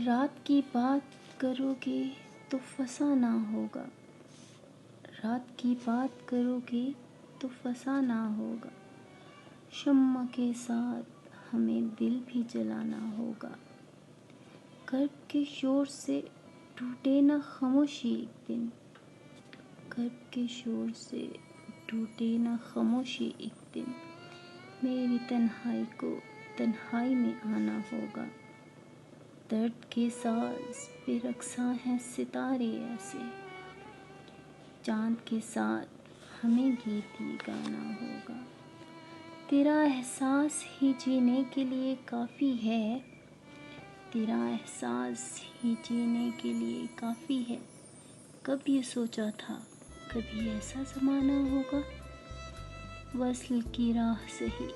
रात की बात करोगे तो फसाना होगा। रात की बात करोगे तो फसाना होगा। शम्मा के साथ हमें दिल भी जलाना होगा। कर्ब के शोर से टूटे न खामोशी एक दिन। कर्ब के शोर से टूटे न खामोशी एक दिन। मेरी तन्हाई को तन्हाई में आना होगा। दर्द के साज पे रक्सा हैं सितारे ऐसे। चांद के साथ हमें गीत ही गाना होगा। तेरा एहसास ही जीने के लिए काफ़ी है। तेरा एहसास ही जीने के लिए काफ़ी है। कब ये सोचा था कभी ऐसा ज़माना होगा। वस्ल की राह सही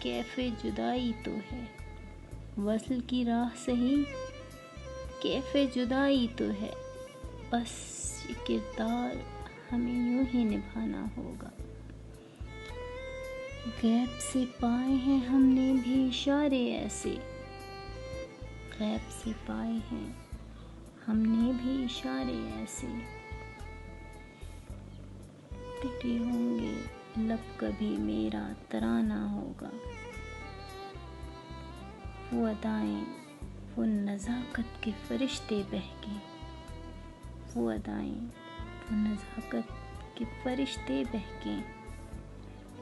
कैफ़े जुदाई तो है। वस्ल की राह सही कैफ़े जुदाई तो है। बस ये किरदार हमें यूं ही निभाना होगा। गैब से पाए हैं हमने भी इशारे ऐसे। गैब से पाए हैं हमने भी इशारे ऐसे। तेरे होंगे लब कभी मेरा तराना होगा। वो अदाएं वो नज़ाकत के फरिश्ते बहके। वो अदाएं वो नज़ाकत के फरिश्ते बहके।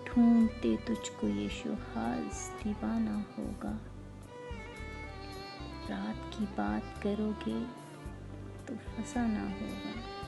ढूंढते तुझको ये शुहाज़ दीवाना होगा। रात की बात करोगे तो फसाना होगा।